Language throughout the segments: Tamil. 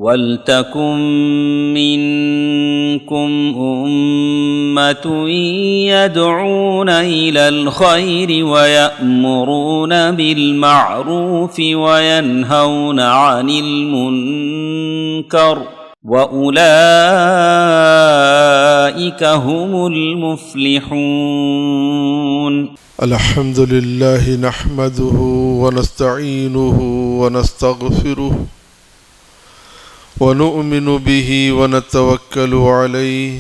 وَلْتَكُنْ مِنْكُمْ أُمَّةٌ يَدْعُونَ إِلَى الْخَيْرِ وَيَأْمُرُونَ بِالْمَعْرُوفِ وَيَنْهَوْنَ عَنِ الْمُنْكَرِ وَأُولَئِكَ هُمُ الْمُفْلِحُونَ. الحمد لله نحمده ونستعينه ونستغفره ونؤمن به ونتوكل عليه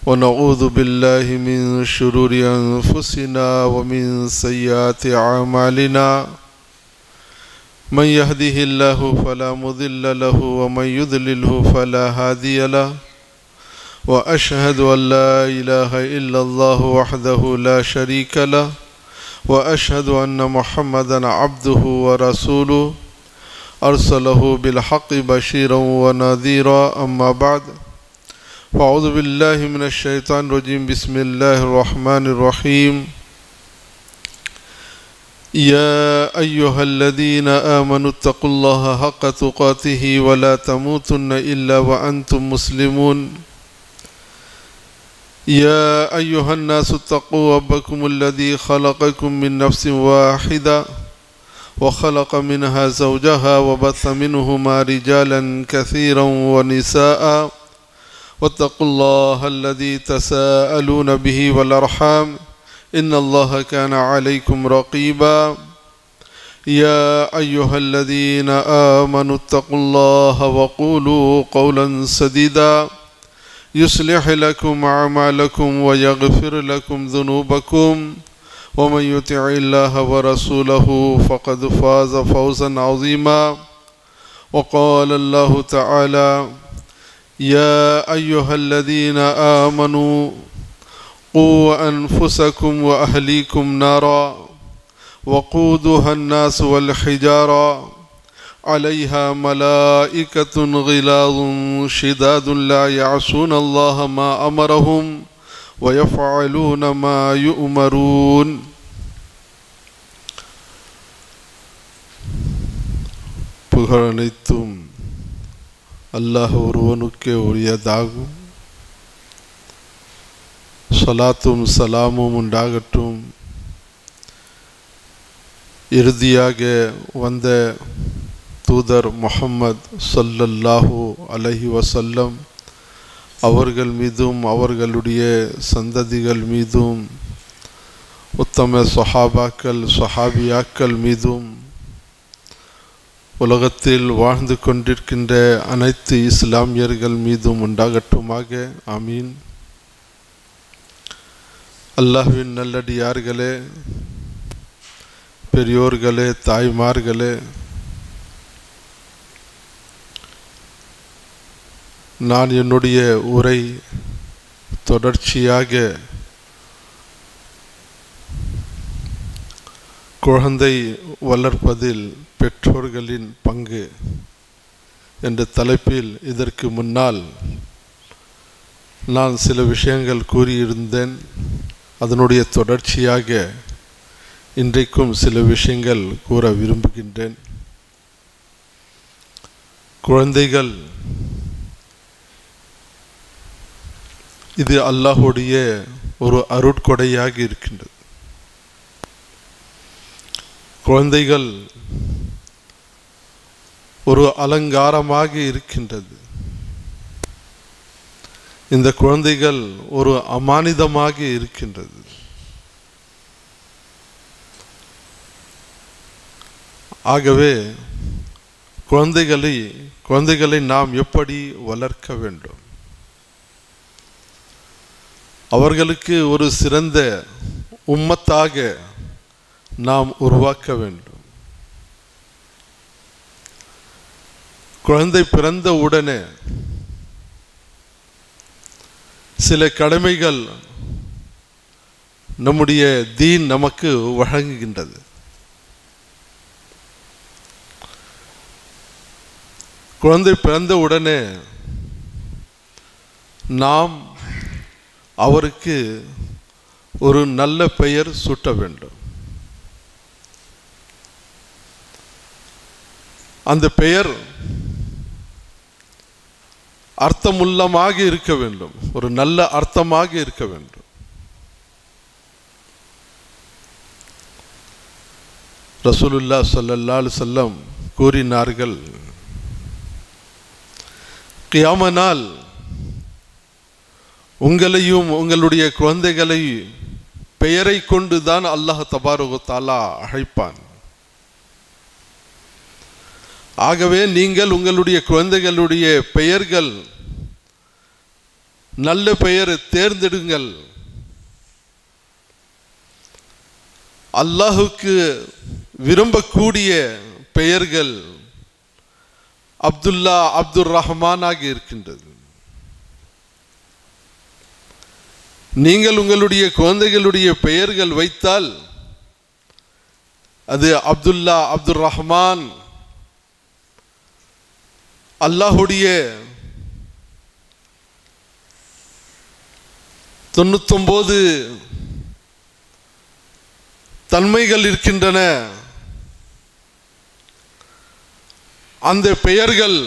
ونعوذ بالله من شرور أنفسنا ومن سيئات أعمالنا من يهده الله فلا مضل له ومن يضلله فلا هادي له وأشهد أن لا إله إلا الله وحده لا شريك له وأشهد أن محمدا عبده ورسوله أرسله بالحق بشيرا ونذيرا أما بعد فأعوذ بالله من الشيطان الرجيم بسم الله الرحمن الرحيم يا أيها الذين آمنوا اتقوا الله حق تقاته ولا تموتن إلا وأنتم مسلمون يا أيها الناس اتقوا ربكم الذي خلقكم من نفس واحدة وخلق منها زوجها وبث منهما رجالا كثيرا ونساء واتقوا الله الذي تساءلون به والأرحام إن الله كان عليكم رقيبا يا أيها الذين آمنوا اتقوا الله وقولوا قولا سديدا يصلح لكم أعمالكم ويغفر لكم ذنوبكم ومن يطع الله ورسوله فقد فاز فوزا عظيما وقال الله تعالى يا أيها الذين آمنوا قوا أنفسكم وأهليكم نارا وقودها الناس والحجارة عليها ملائكة غلاظ شداد لا يعصون الله ما أمرهم ويفعلون ما يؤمرون. புகழ் அனைத்தும் அல்லாஹ் ஒருவனுக்கே உரியதாகும். ஸலாத்தும் சலாமும் உண்டாகட்டும் இறுதியாக வந்த தூதர் முஹம்மது ஸல்லல்லாஹு அலைஹி வஸல்லம் அவர்கள் மீதும் அவர்களுடைய சந்ததிகள் மீதும் உத்தம சஹாபாக்கள் சஹாபியாக்கள் மீதும் உலகத்தில் வாழ்ந்து கொண்டிருக்கின்ற அனைத்து இஸ்லாமியர்கள் மீதும் உண்டாகட்டுமாக. ஆமீன். அல்லாஹ்வின் நல்லடியார்களே, பெரியோர்களே, தாய்மார்களே, நான் என்னுடைய உரை தொடர்ச்சியாக குழந்தை வளர்ப்பதில் பெற்றோர்களின் பங்கு என்ற தலைப்பில் இதற்கு முன்னால் நான் சில விஷயங்கள் கூறியிருந்தேன். அதனுடைய தொடர்ச்சியாக இன்றைக்கும் சில விஷயங்கள் கூற விரும்புகின்றேன். குழந்தைகள் இது அல்லாஹ்வுடைய ஒரு அருட்கொடையாக இருக்கின்றது. குழந்தைகள் ஒரு அலங்காரமாக இருக்கின்றது. இந்த குழந்தைகள் ஒரு அமானிதமாக இருக்கின்றது. ஆகவே குழந்தைகளை நாம் எப்படி வளர்க்க வேண்டும், அவர்களுக்கு ஒரு சிறந்த உம்மத்தாக நாம் உருவாக்க வேண்டும். குழந்தை பிறந்த உடனே சில கடமைகள் நம்முடைய தீன் நமக்கு வழங்குகின்றது. குழந்தை பிறந்த உடனே நாம் அவருக்கு ஒரு நல்ல பெயர் சூட்ட வேண்டும். அந்த பெயர் அர்த்தமுள்ளமாக இருக்க வேண்டும், ஒரு நல்ல அர்த்தமாக இருக்க வேண்டும். ரசூலுல்லாஹ் ஸல்லல்லாஹு அலைஹி வஸல்லம் கூறினார்கள், கியாம நாள் உங்களையும் உங்களுடைய குழந்தைகளை பெயரை கொண்டுதான் அல்லாஹ் தபாரக வ தஆலா அழைப்பான். ஆகவே நீங்கள் உங்களுடைய குழந்தைகளுடைய பெயர்கள் நல்ல பெயர் தேர்ந்தெடுங்கள். அல்லாஹுக்கு விரும்பக்கூடிய பெயர்கள் அப்துல்லா, அப்துர் ரஹ்மானாக இருக்கின்றது. நீங்கள் உங்களுடைய குழந்தைகளுடைய பெயர்கள் வைத்தால் அது அப்துல்லா, அப்துர் ரஹ்மான், அல்லாஹுடைய 99 தன்மைகள் இருக்கின்றன. அந்த பெயர்கள்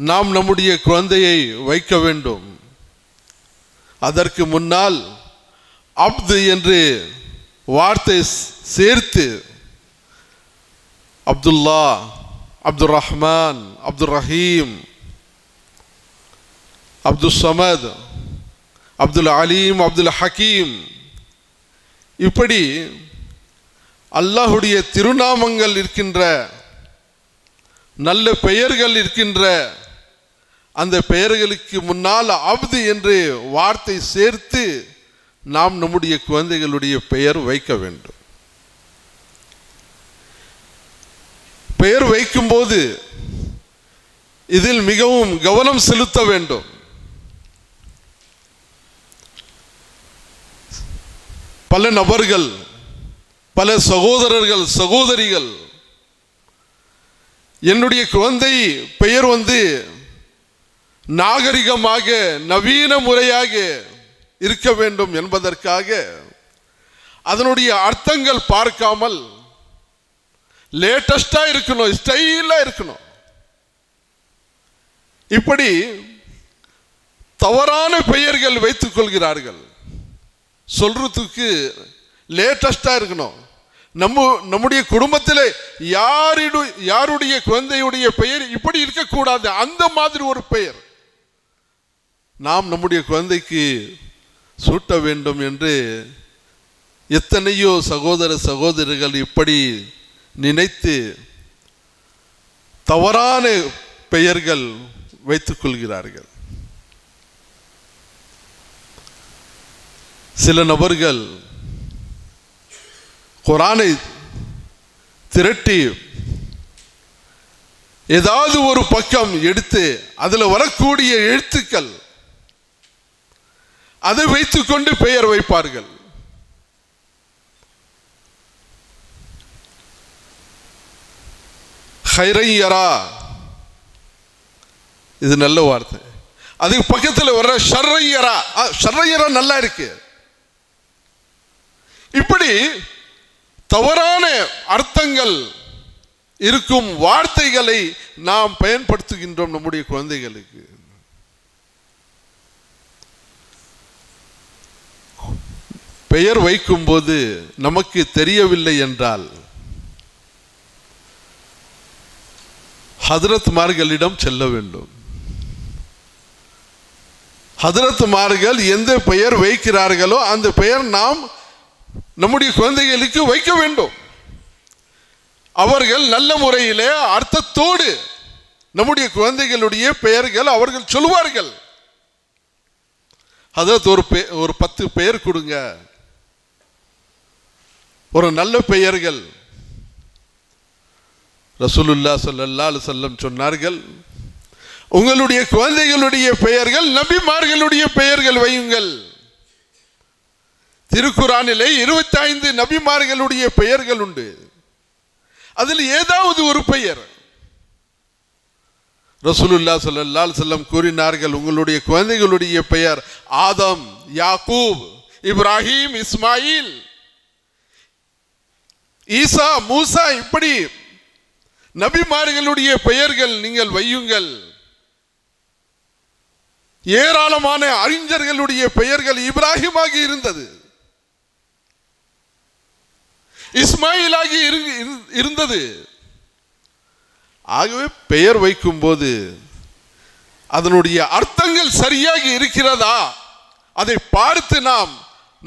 நாம் நம்முடைய குழந்தையை வைக்க வேண்டும். அதற்கு முன்னால் அப்து என்று வார்த்தை சேர்த்து அப்துல்லா, அப்துர் ரஹ்மான், அப்துர் ரஹீம், அப்துல் சமத், அப்துல் அலீம், அப்துல் ஹக்கீம், இப்படி அல்லாஹுடைய திருநாமங்கள் இருக்கின்ற நல்ல பெயர்கள் இருக்கின்ற அந்த பெயர்களுக்கு முன்னால் அப்து என்று வார்த்தை சேர்த்து நாம் நம்முடைய குழந்தைகளுடைய பெயர் வைக்க வேண்டும். பெயர் வைக்கும்போது இதில் மிகவும் கவனம் செலுத்த வேண்டும். பல நபர்கள், பல சகோதரர்கள், சகோதரிகள் என்னுடைய குழந்தை பெயர் நாகரிகமாக நவீன முறையாக இருக்க வேண்டும் என்பதற்காக அதனுடைய அர்த்தங்கள் பார்க்காமல் லேட்டஸ்டா இருக்கணும், ஸ்டைலா இருக்கணும், இப்படி தவறான பெயர்கள் வைத்துக் கொள்கிறார்கள். சொல்றதுக்கு லேட்டஸ்டா இருக்கணும். நம்முடைய குடும்பத்தில் யாருடைய குழந்தையுடைய பெயர் இப்படி இருக்கக்கூடாது, அந்த மாதிரி ஒரு பெயர் நாம் நம்முடைய குழந்தைக்கு சூட்ட வேண்டும் என்று எத்தனையோ சகோதர சகோதரிகள் இப்படி நினைத்து தவறான பெயர்கள் வைத்துக் கொள்கிறார்கள். சில நபர்கள் குர்ஆனை திரட்டி ஏதாவது ஒரு பக்கம் எடுத்து அதில் வரக்கூடிய எழுத்துக்கள் அதை வைத்துக்கொண்டு பெயர் வைப்பார்கள். ஹைரையரா, இது நல்ல வார்த்தை. அதுக்கு பக்கத்தில் வர்ற ஷர்ரையரா, ஷர்ரையரா நல்லா இருக்கு. இப்படி தவறான அர்த்தங்கள் இருக்கும் வார்த்தைகளை நாம் பயன்படுத்துகின்றோம் நம்முடைய குழந்தைகளுக்கு. பெயர் வைக்கும் போது நமக்கு தெரியவில்லை என்றால் ஹதரத்மார்களிடம் செல்ல வேண்டும். ஹதரத்மார்கள் எந்த பெயர் வைக்கிறார்களோ அந்த பெயர் நாம் நம்முடைய குழந்தைகளுக்கு வைக்க வேண்டும். அவர்கள் நல்ல முறையிலே அர்த்தத்தோடு நம்முடைய குழந்தைகளுடைய பெயர்கள் அவர்கள் சொல்லுவார்கள். ஹதரத் ஒரு 10 பெயர் கொடுங்க, ஒரு நல்ல பெயர்கள். ரசூலுல்லாஹ் ஸல்லல்லாஹு அலைஹி வஸல்லம் சொன்னார்கள், உங்களுடைய குழந்தைகளுடைய பெயர்கள் நபிமார்களுடைய பெயர்கள் வையுங்கள். திருக்குர்ஆனிலே 25 நபிமார்களுடைய பெயர்கள் உண்டு. அதில் ஏதாவது ஒரு பெயர் ரசூலுல்லாஹ் ஸல்லல்லாஹு அலைஹி வஸல்லம் கூறினார்கள், உங்களுடைய குழந்தைகளுடைய பெயர் ஆதம், யாக்கூப், இப்ராஹிம், இஸ்மாயில், ஈசா, மூசா, இப்படி நபிமார்களுடைய பெயர்கள் நீங்கள் வையுங்கள். ஏராளமான அறிஞர்களுடைய பெயர்கள் இப்ராஹிமாகி இருந்தது, இஸ்மாயிலாகி இருந்தது. ஆகவே பெயர் வைக்கும் போது அதனுடைய அர்த்தங்கள் சரியாக இருக்கிறதா அதை பார்த்து நாம்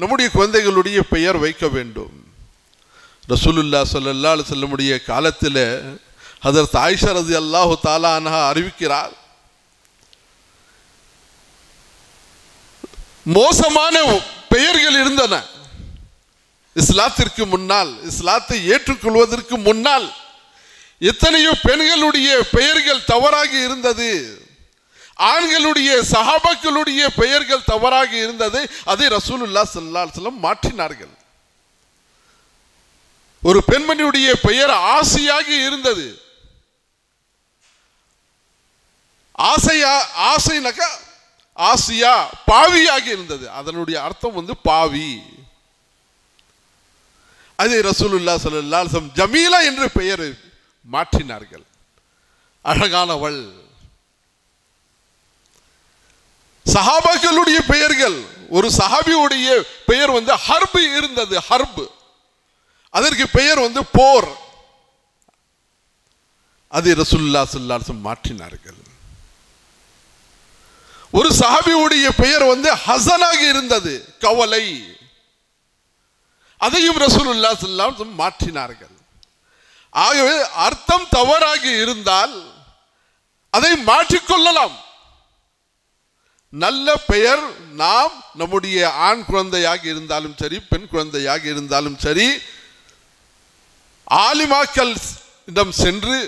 நம்முடைய குழந்தைகளுடைய பெயர் வைக்க வேண்டும். ரசூலுல்லாஹ் ஸல்லல்லாஹு அலைஹி வஸல்லம் காலத்தில் ஹஜ்ரத் ஆயிஷா ரலியல்லாஹு தஆலா அன்ஹா அறிவிக்கிறார், மோசமான பெயர்கள் இருந்தன. இஸ்லாத்திற்கு முன்னால், இஸ்லாத்தை ஏற்றுக்கொள்வதற்கு முன்னால் எத்தனையோ பெண்களுடைய பெயர்கள் தவறாக இருந்தது, ஆண்களுடைய சஹாபாக்களுடைய பெயர்கள் தவறாக இருந்தது. அதை ரசூலுல்லாஹ் ஸல்லல்லாஹு அலைஹி வஸல்லம் மாற்றினார்கள். ஒரு பெண்மணியுடைய பெயர் ஆசியாக இருந்தது. ஆசைனாக்கா ஆசியா பாவியாக இருந்தது. அதனுடைய அர்த்தம் பாவி. அதை ரசூலுல்லாஹ் ஸல்லல்லாஹு அலைஹி வஸல்லம் ஜமீலா என்ற பெயர் மாற்றினார்கள், அழகானவள். சஹாபாக்களுடைய பெயர்கள், ஒரு சஹாபியுடைய பெயர் ஹர்பு இருந்தது, ஹர்பு, அதற்கு பெயர் போர். அதை ரசூலுல்லாஹ் ஸல்லல்லாஹு அலைஹி வஸல்லம் மாற்றினார்கள். ஒரு சஹாபியுடைய பெயர் ஹஸனாக இருந்தது, கவலை. அதையும் ரசூலுல்லாஹ் ஸல்லல்லாஹு அலைஹி வஸல்லம் மாற்றினார்கள். ஆகவே அர்த்தம் தவறாக இருந்தால் அதை மாற்றிக்கொள்ளலாம். நல்ல பெயர் நாம் நம்முடைய ஆண் குழந்தையாக இருந்தாலும் சரி, பெண் குழந்தையாக இருந்தாலும் சரி, ஆலிமாக்களிடம் சென்று,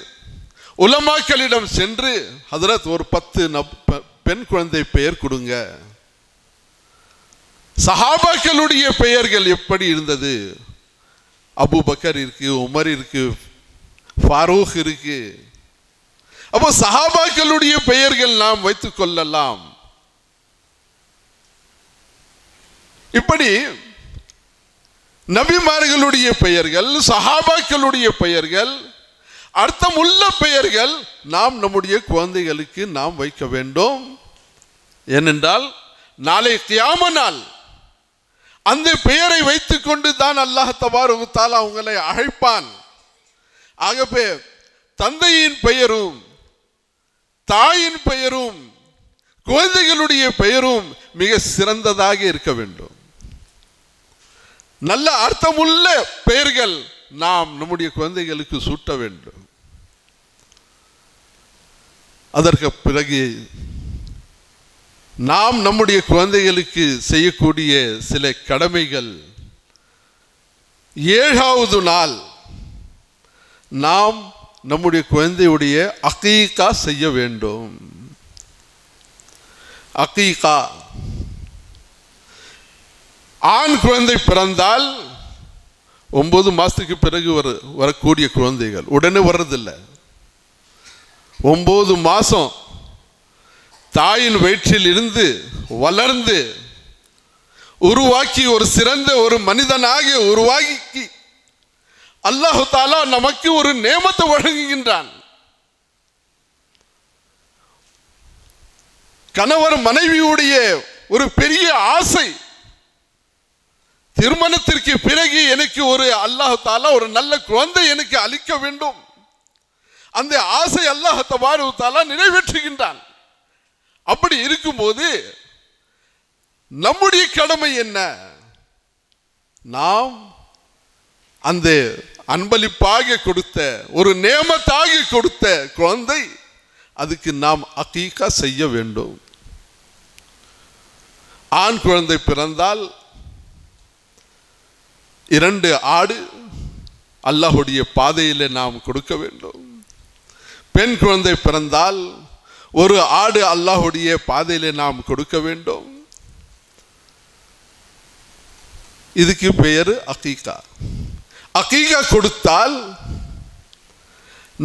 உலமாக்களிடம் சென்று, ஹதரத் ஒரு 10 பெண் குழந்தை பெயர் கொடுங்க. சஹாபாக்களுடைய பெயர்கள் எப்படி இருந்தது? அபூபக்கர் இருக்கு, உமர் இருக்கு, ஃபாரூக் இருக்கு. அப்போ சஹாபாக்களுடைய பெயர்கள் நாம் வைத்துக் கொள்ளலாம். இப்படி நபிமார்களுடைய பெயர்கள், சஹாபாக்களுடைய பெயர்கள், அர்த்தமுள்ள பெயர்கள் நாம் நம்முடைய குழந்தைகளுக்கு நாம் வைக்க வேண்டும். ஏனென்றால் நாளை கியாம நாள் அந்த பெயரை வைத்துக் கொண்டு தான் அல்லாஹ் தபாரக வ தஆலா அவங்களை அழைப்பான். ஆகவே தந்தையின் பெயரும் தாயின் பெயரும் குழந்தைகளுடைய பெயரும் மிக சிறந்ததாக இருக்க வேண்டும். நல்ல அர்த்தமுள்ள பெயர்கள் நாம் நம்முடைய குழந்தைகளுக்கு சூட்ட வேண்டும். அதற்கு பிறகு நாம் நம்முடைய குழந்தைகளுக்கு செய்யக்கூடிய சில கடமைகள். 7வது நாள் நாம் நம்முடைய குழந்தையுடைய அகீகா செய்ய வேண்டும். அகீகா, ஆண் குழந்தை பிறந்தால் 9 மாசத்துக்கு பிறகு வரக்கூடிய குழந்தைகள் உடனே வர்றதில்லை. 9 மாசம் தாயின் வயிற்றில் இருந்து வளர்ந்து உருவாக்கி ஒரு சிறந்த ஒரு மனிதனாக உருவாக்கி அல்லாஹ் தஆலா நமக்கு ஒரு நேமத்தை வழங்குகின்றான். கணவர் மனைவியுடைய ஒரு பெரிய ஆசை, திருமணத்திற்கு பிறகு எனக்கு ஒரு அல்லாஹ் தஆலா ஒரு நல்ல குழந்தை எனக்கு அளிக்க வேண்டும். அந்த ஆசை அல்லாஹ் தபாரக வ தஆலா நிறைவேற்றுகின்றான். அப்படி இருக்கும்போது நம்முடைய கடமை என்ன? நாம் அந்த அன்பளிப்பாக கொடுத்த ஒரு நேமத்தாக கொடுத்த குழந்தை, அதுக்கு நாம் அகீகா செய்ய வேண்டும். ஆண் குழந்தை பிறந்தால் 2 ஆடு அல்லாஹ்வுடைய பாதையிலே நாம் கொடுக்க வேண்டும். பெண் குழந்தை பிறந்தால் 1 ஆடு அல்லாஹ்வுடைய பாதையிலே நாம் கொடுக்க வேண்டும். இதுக்கு பெயர் அகீகா. அகீகா கொடுத்தால்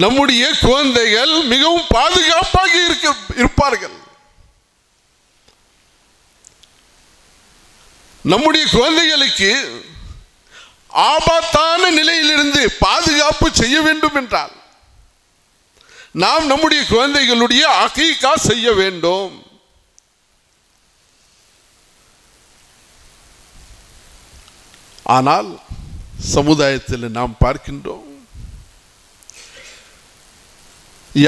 நம்முடைய குழந்தைகள் மிகவும் பாதுகாப்பாக இருப்பார்கள். நம்முடைய குழந்தைகளுக்கு ஆபத்தான நிலையிலிருந்து பாதுகாப்பு செய்ய வேண்டும் என்றால் நாம் நம்முடைய குழந்தைகளுடைய அகீகா செய்ய வேண்டும். ஆனால் சமுதாயத்தில் நாம் பார்க்கின்றோம்,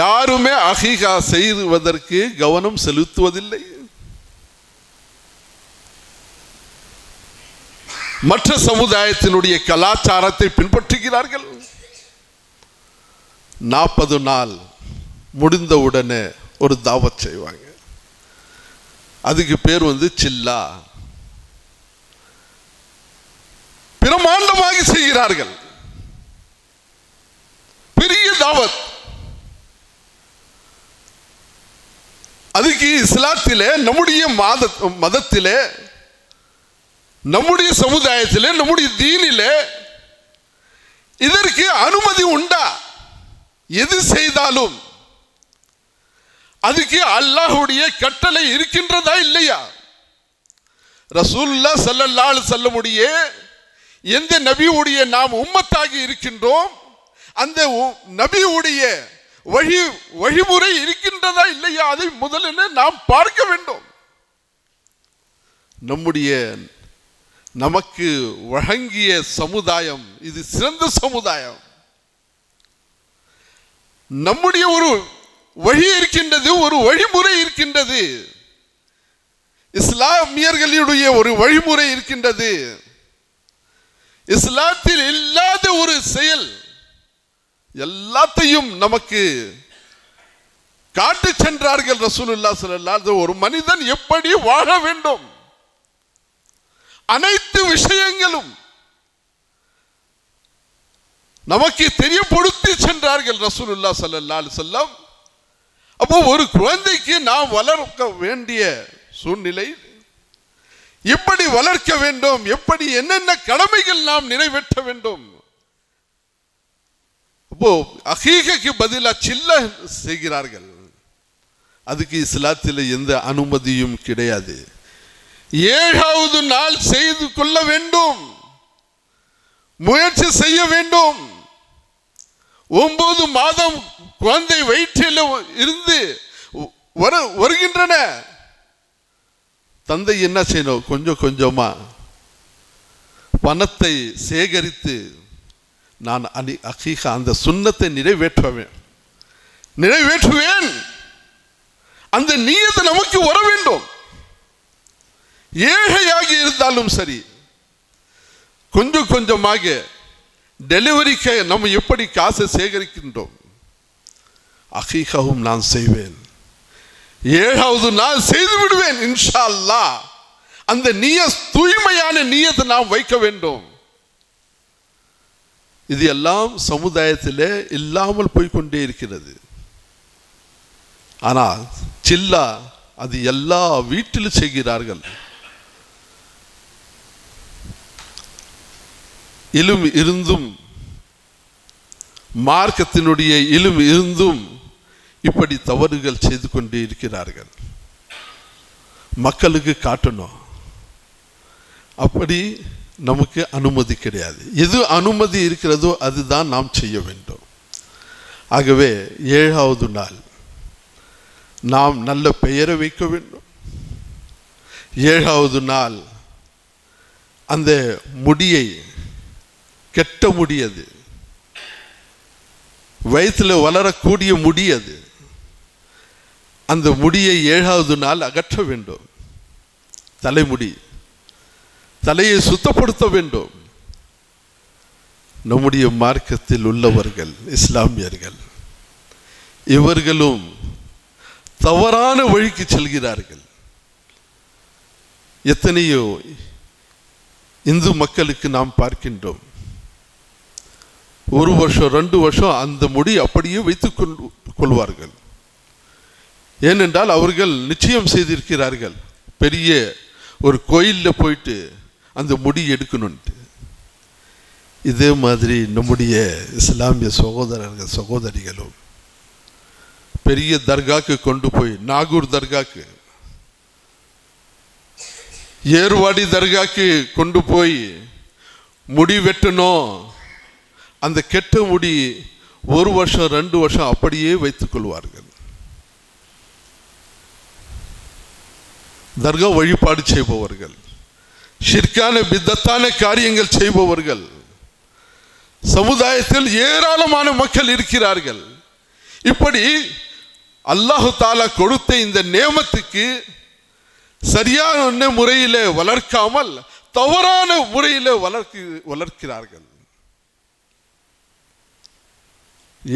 யாருமே அகீகா செய்வதற்கு கவனம் செலுத்துவதில்லை. மற்ற சமுதாயத்தினுடைய கலாச்சாரத்தை பின்பற்றுகிறார்கள். 40 நாள் முடிந்தவுடனே ஒரு தாவத் செய்வாங்க. அதுக்கு பேர் சில்லா. பிரமாண்டமாக செய்கிறார்கள், பெரிய தாவத். அதுக்கு இஸ்லாத்திலே, நம்முடைய மதத்திலே, நம்முடைய சமுதாயத்திலே, நம்முடைய தீனிலே இதற்கு அனுமதி உண்டா? எது செய்தாலும் அதுக்கு அல்லாஹ்வுடைய கட்டளை இருக்கின்றதா இல்லையா? ரசூலுல்லாஹ் ஸல்லல்லாஹு அலைஹி வஸல்லமுடைய எந்த நபியுடைய நாம் உம்மத்தாகி இருக்கின்றோம், அந்த நபியுடைய வழிமுறை இருக்கின்றதா இல்லையா? அதை முதலில் நாம் பார்க்க வேண்டும். நமக்கு வழங்கிய சமுதாயம் இது சிறந்த சமுதாயம். நம்முடைய ஒரு வழி இருக்கின்றது, ஒரு வழிமுறை இருக்கின்றது. இஸ்லாமியர்களுடைய ஒரு வழிமுறை இருக்கின்றது. இஸ்லாத்தில் இல்லாத ஒரு செயல் எல்லாத்தையும் நமக்கு காட்டு சென்றார்கள் ரசூலுல்லாஹ் ஸல்லல்லாஹு அலைஹி வஸல்லம். ஒரு மனிதன் எப்படி வாழ வேண்டும், அனைத்து விஷயங்களும் நமக்கு தெரியப்படுத்தி சென்றார்கள் ரசூலுல்லாஹ் ஸல்லல்லாஹு அலைஹி வஸல்லம். அப்போ ஒரு குழந்தைக்கு நாம் வளர்க்க வேண்டிய சூழ்நிலை, எப்படி வளர்க்க வேண்டும், எப்படி என்னென்ன கடமைகள் நாம் நிறைவேற்ற வேண்டும். அப்போ அகீகாக்கு பதிலா சில்லா செய்கிறார்கள். அதுக்கு இஸ்லாத்தில் எந்த அனுமதியும் கிடையாது. 7வது நாள் செய்து கொள்ள வேண்டும், முயற்சி செய்ய வேண்டும். 9 மாதம் குழந்தை வயிற்றில் இருந்து வருகின்றன. தந்தை என்ன செய்யணும்? கொஞ்சம் கொஞ்சமா பணத்தை சேகரித்து நான் அகீகா அந்த சுன்னத்தை நிறைவேற்றுவேன். அந்த நியத்து நமக்கு வர வேண்டும். ஏழையாக இருந்தாலும் சரி, கொஞ்சம் கொஞ்சமாக டெலிவரிக்கு நம்ம எப்படி காசை சேகரிக்கின்றோம், அகீகாவும் நான் செய்வேன். 7வது நாள் செய்து விடுவேன் இன்ஷா அல்லாஹ். அந்த தூய்மையான நியத்தை நாம் வைக்க வேண்டும். இது எல்லாம் சமுதாயத்திலே இல்லாமல் போய்கொண்டே இருக்கிறது. ஆனால் சில்லா அது எல்லா வீட்டிலும் செய்கிறார்கள். இலும் இருந்தும், மார்க்கத்தினுடைய இலும் இருந்தும் இப்படி தவறுகள் செய்து கொண்டே இருக்கிறார்கள். மக்களுக்கு காட்டணும், அப்படி நமக்கு அனுமதி கிடையாது. எது அனுமதி இருக்கிறதோ அதுதான் நாம் செய்ய வேண்டும். ஆகவே 7வது நாள் நாம் நல்ல பெயரை வைக்க வேண்டும். 7வது நாள் அந்த முடியை, கெட்ட முடியது, வயிற்றில் வளரக்கூடிய முடியது, அந்த முடியை 7வது நாள் அகற்ற வேண்டும். தலையை சுத்தப்படுத்த வேண்டும். நம்முடைய மார்க்கத்தில் உள்ளவர்கள் இஸ்லாமியர்கள் இவர்களும் தவறான வழிக்கு செல்கிறார்கள். எத்தனையோ இந்து மக்களுக்கு நாம் பார்க்கின்றோம், 1 வருஷம் 2 வருஷம் அந்த முடி அப்படியே வைத்துக் கொள்வார்கள். ஏனென்றால் அவர்கள் நிச்சயம் செய்திருக்கிறார்கள், பெரிய ஒரு கோயிலில் போயிட்டு அந்த முடி எடுக்கணும்ட்டு. இதே மாதிரி நம்முடைய இஸ்லாமிய சகோதரர்கள் சகோதரிகளும் பெரிய தர்காக்கு கொண்டு போய், நாகூர் தர்காக்கு, ஏர்வாடி தர்காக்கு கொண்டு போய் முடி வெட்டணும். அந்த கெட்ட முடி 1 வருஷம் 2 வருஷம் அப்படியே வைத்துக் கொள்வார்கள். தர்கா வழிபாடு செய்பவர்கள் ஷிர்கான பித்தத்தான காரியங்கள் செய்பவர்கள் சமுதாயத்தில் ஏராளமான மக்கள் இருக்கிறார்கள். இப்படி அல்லாஹு தாலா கொடுத்த இந்த நேமத்துக்கு சரியான முறையில் வளர்க்காமல் தவறான முறையில் வளர்க்கிறார்கள்.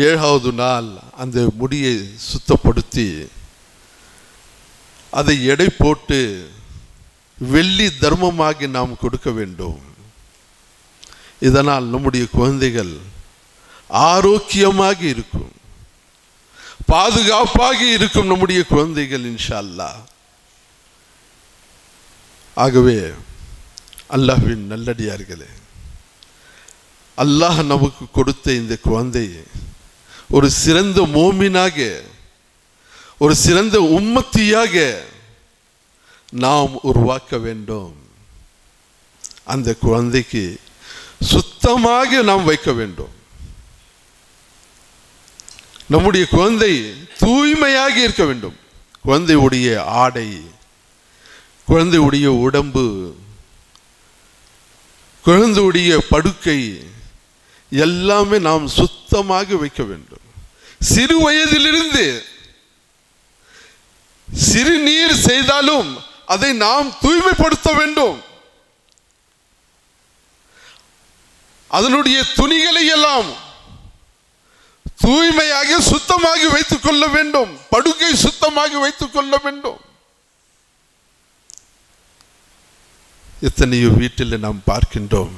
7வது நாள் அந்த முடியை சுத்தப்படுத்தி அதை எடை போட்டு வெள்ளி தர்மமாக நாம் கொடுக்க வேண்டும். இதனால் நம்முடைய குழந்தைகள் ஆரோக்கியமாக இருக்கும், பாதுகாப்பாக இருக்கும் நம்முடைய குழந்தைகள் இன்ஷா அல்லாஹ். ஆகவே அல்லாஹ்வின் நல்லடியார்களே, அல்லாஹ் நமக்கு கொடுத்த இந்த குழந்தை ஒரு சிறந்த மோமினாக, ஒரு சிறந்த உம்மத்தியாக நாம் உருவாக்க வேண்டும். அந்த குழந்தைக்கு சுத்தமாக நாம் வைக்க வேண்டும். நம்முடைய குழந்தை தூய்மையாக இருக்க வேண்டும். குழந்தையுடைய ஆடை, குழந்தையுடைய உடம்பு, குழந்தையுடைய படுக்கை எல்லாமே நாம் சுத்தமாக வைக்க வேண்டும். சிறு வயதிலிருந்து சிறுநீர் செய்தாலும் அதை நாம் தூய்மைப்படுத்த வேண்டும். அதனுடைய துணிகளை எல்லாம் தூய்மையாக சுத்தமாக வைத்துக் கொள்ள வேண்டும். படுக்கை சுத்தமாக வைத்துக் கொள்ள வேண்டும். எத்தனையோ வீட்டில் நாம் பார்க்கின்றோம்,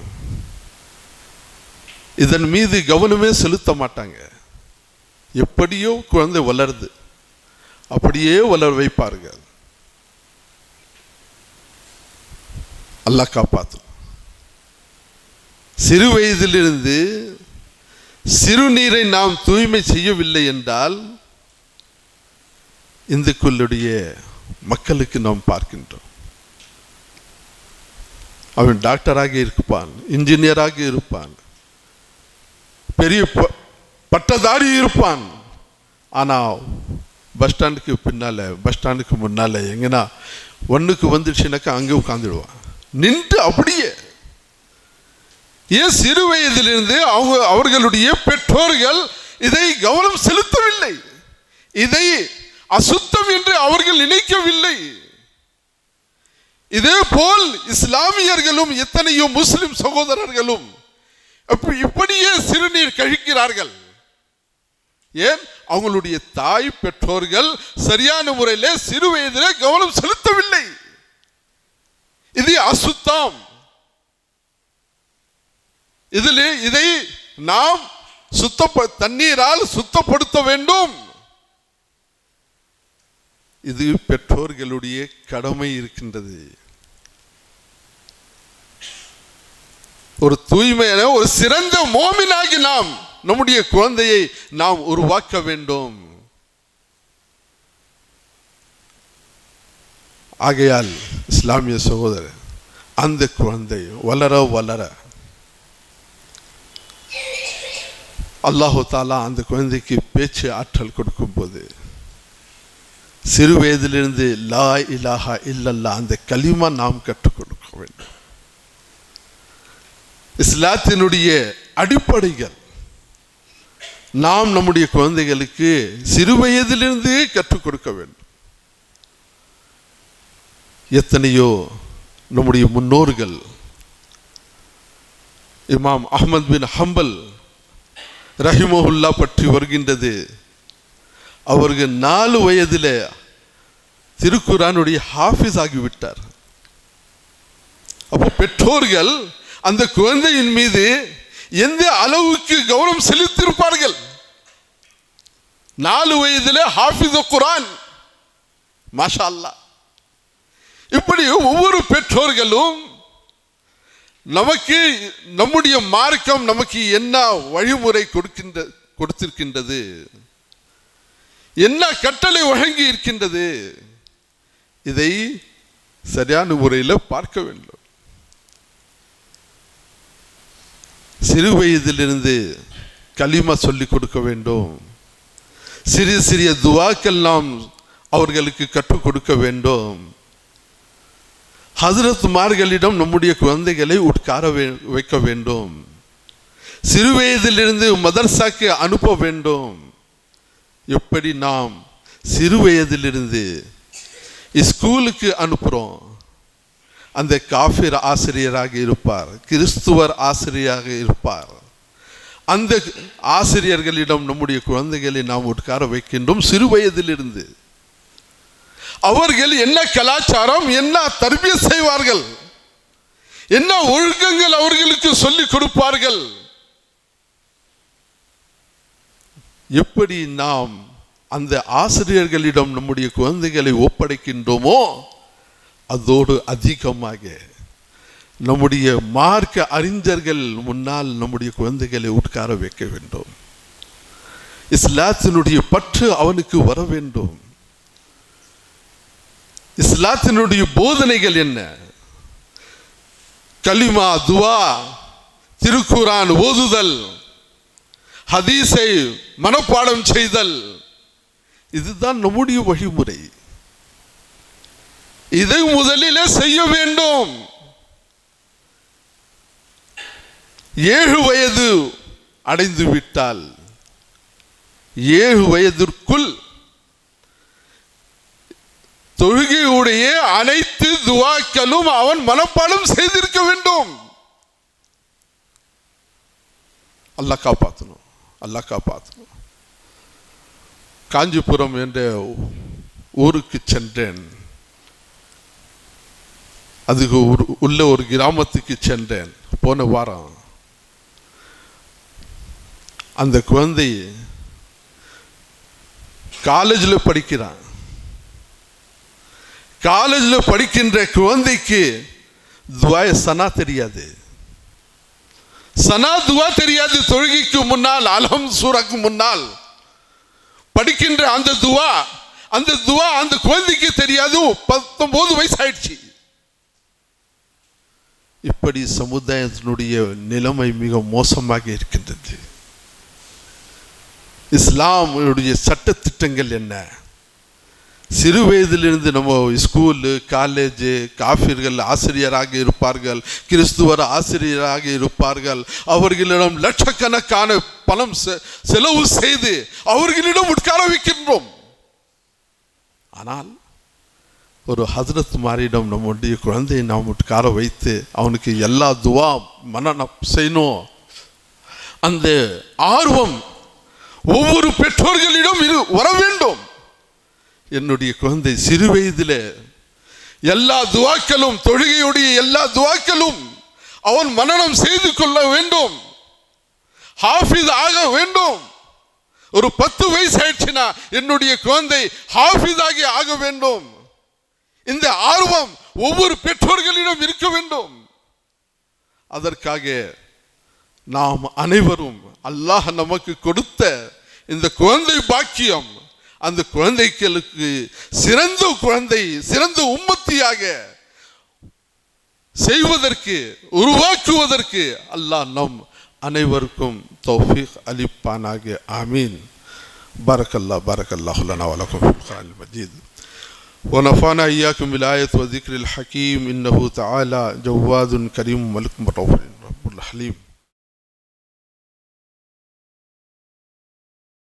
இதன் மீது கவனமே செலுத்த மாட்டாங்க. எப்படியோ குழந்தை வளருது, அப்படியே வளர வைப்பார்கள். அல்லாஹ் காப்பாற்றும். சிறு வயதிலிருந்து சிறுநீரை நாம் தூய்மை செய்யவில்லை என்றால் இந்துக்களுடைய மக்களுக்கு நாம் பார்க்கின்றோம், அவன் டாக்டராக இருப்பான், இன்ஜினியராக இருப்பான், பெரிய பட்டதாரி இருப்பான். ஆனால் பஸ் ஸ்டாண்டுக்கு பின்னால, பஸ் ஸ்டாண்டுக்கு முன்னால எங்கன்னா ஒன்றுக்கு வந்துடுச்சுனாக்கா அங்கே உட்காந்துடுவான் நின்று. அப்படியே ஏன் சிறு வயதிலிருந்து அவர்களுடைய பெற்றோர்கள் இதை கவனம் செலுத்தவில்லை, இதை அசுத்தம் என்று அவர்கள் நினைக்கவில்லை. இதே போல் இஸ்லாமியர்களும் எத்தனையோ முஸ்லிம் சகோதரர்களும் இப்படியே சிறுநீர் கழிக்கிறார்கள். ஏன்? அவங்களுடைய தாய் பெற்றோர்கள் சரியான முறையில் சிறு வயதில் கவனம் செலுத்தவில்லை. இது அசுத்தம். இதை நாம் தண்ணீரால் சுத்தப்படுத்த வேண்டும். இது பெற்றோர்களுடைய கடமை இருக்கின்றது. ஒரு தூய்மையான, ஒரு சிறந்த மோமினாகி நாம் நம்முடைய குழந்தையை நாம் உருவாக்க வேண்டும். ஆகையால் இஸ்லாமிய சகோதரர், அந்த குழந்தை வளர வளர அல்லாஹு தாலா அந்த குழந்தைக்கு பேச்சு ஆற்றல் கொடுக்கும் போது சிறு வயதிலிருந்து லா இலாஹா இல்லல்லா அந்த கலிமா நாம் கற்றுக் கொடுக்க வேண்டும். இஸ்லாத்தினுடைய அடிப்படைகள் நாம் நம்முடைய குழந்தைகளுக்கு சிறு வயதிலிருந்து கற்றுக் கொடுக்க வேண்டும். எத்தனையோ நம்முடைய முன்னோர்கள், இமாம் அஹ்மத் பின் ஹம்பல் ரஹிமஹுல்லா பற்றி வருகின்றது. அவருக்கு 4 வயதில் திருக்குரானுடைய ஹாஃபிஸ் ஆகிவிட்டார். அப்போ பெற்றோர்கள் அந்த குழந்தையின் மீது எந்த அளவுக்கு கவனம் செலுத்தியிருப்பார்கள். 4 வயதில் ஹாஃபிஸ் குரான், மாஷா அல்லாஹ். இப்படி ஒவ்வொரு பெற்றோர்களும் நமக்கு நம்முடைய மார்க்கம் நமக்கு என்ன வழிமுறை கொடுத்திருக்கின்றது, என்ன கட்டளை வழங்கி இருக்கின்றது, இதை சரியான முறையில் பார்க்க வேண்டும். சிறு வயதிலிருந்து கலிமா சொல்லிக் கொடுக்க வேண்டும். சிறிய சிறிய துவாக்கள் நாம் அவர்களுக்கு கற்றுக் கொடுக்க வேண்டும். ஹஸ்ரத்மார்களிடம் நம்முடைய குழந்தைகளை உட்கார வைக்க வேண்டும். சிறு வயதிலிருந்து மதர்சாக்கு அனுப்ப வேண்டும். எப்படி நாம் சிறு வயதிலிருந்து ஸ்கூலுக்கு அனுப்புகிறோம், அந்த காஃபிர் ஆசிரியராக இருப்பார், கிறிஸ்துவர் ஆசிரியராக இருப்பார். அந்த ஆசிரியர்களிடம் நம்முடைய குழந்தைகளை நாம் உட்கார வைக்கின்றோம் சிறு வயதிலிருந்து. அவர்கள் என்ன கலாச்சாரம், என்ன தர்பியத் செய்வார்கள், என்ன ஒழுக்கங்கள் அவர்களுக்கு சொல்லிக் கொடுப்பார்கள். எப்படி நாம் அந்த ஆசிரியர்களிடம் நம்முடைய குழந்தைகளை ஒப்படைக்கின்றோமோ அதோடு அதிகமாக நம்முடைய மார்க்க அறிஞர்கள் முன்னால் நம்முடைய குழந்தைகளை உட்கார வைக்க வேண்டும். இஸ்லாத்தினுடைய பற்று அவனுக்கு வர வேண்டும். இஸ்லாத்தினுடைய போதனைகள் என்ன? கலிமா, துவா, திருக்குரான் ஓதுதல், ஹதீஸை மனப்பாடம் செய்தல், இதுதான் நம்முடைய வழிமுறை. இதை முதலிலே செய்ய வேண்டும். 7 வயது அடைந்து விட்டால் 7 வயதிற்குள் தொழுகையுடைய அனைத்து துவாக்களும் அவன் மனப்பாடம் செய்திருக்க வேண்டும். அல்லாஹ் காப்பாற்றணும், அல்லாஹ் காப்பாற்றணும். காஞ்சிபுரம் என்ற ஊருக்கு சென்றேன். அதுக்கு உள்ள ஒரு கிராமத்துக்கு சென்றேன் போன வாரம். அந்த குழந்தை காலேஜில் படிக்கிறான். காலேஜில் படிக்கின்ற குழந்தைக்கு துவா சனா தெரியாது, சனா துவா தெரியாது. தொழுகைக்கு முன்னால் அல்ஹம் சூராக்கு முன்னால் படிக்கின்ற அந்த துவா அந்த குழந்தைக்கு தெரியாது. 19 வயசு ஆயிடுச்சு. இப்படி சமுதாயத்தினுடைய நிலைமை மிக மோசமாக இருக்கின்றது. இஸ்லாமுடைய சட்ட திட்டங்கள் என்ன? சிறு வயதிலிருந்து நம்ம ஸ்கூலு, காலேஜு, காஃபிர்கள் ஆசிரியராக இருப்பார்கள், கிறிஸ்துவர் ஆசிரியராக இருப்பார்கள். அவர்களிடம் லட்சக்கணக்கான பணம் செலவு செய்து அவர்களிடம் உட்கார வைக்கின்றோம். ஆனால் ஒரு ஹஸ்ரத் மாரிடம் நம்முடைய குழந்தையை நாம் உட்கார வைத்து அவனுக்கு எல்லா துவா மனனம் செய்யணும். அந்த ஆர்வம் ஒவ்வொரு பெற்றோர்களிடம் வர வேண்டும். என்னுடைய குழந்தை சிறு வயதில் எல்லா துவாக்களும், தொழுகையுடைய எல்லா துவாக்களும் அவன் மனனம் செய்து கொள்ள வேண்டும், ஹாஃபிஸ் ஆக வேண்டும். ஒரு 10 வயசு ஆயிடுச்சுன்னா என்னுடைய குழந்தை ஹாஃபிஸாக ஆக வேண்டும். இந்த ஆர்வம் ஒவ்வொரு பெற்றோர்களிடம் இருக்க வேண்டும். அதற்காக நாம் அனைவரும் அல்லாஹ் நமக்கு கொடுத்த இந்த குழந்தை பாக்கியம், அந்த குழந்தைகளுக்கு சிறந்த குழந்தை, சிறந்த உம்மத்தியாக செய்வதற்கு, உருவாக்குவதற்கு அல்லாஹ் நம் அனைவருக்கும் தௌஃபீக் அளிப்பானாக. ஆமீன். பரக்கல்லாஹு லனா வ லக்கும் ஃபில் குர்ஆனில் மஜீத். ونفعنا إياكم بالآية والذكر الحكيم إنه تعالى جواد كريم ملك رؤوف رب الحليم.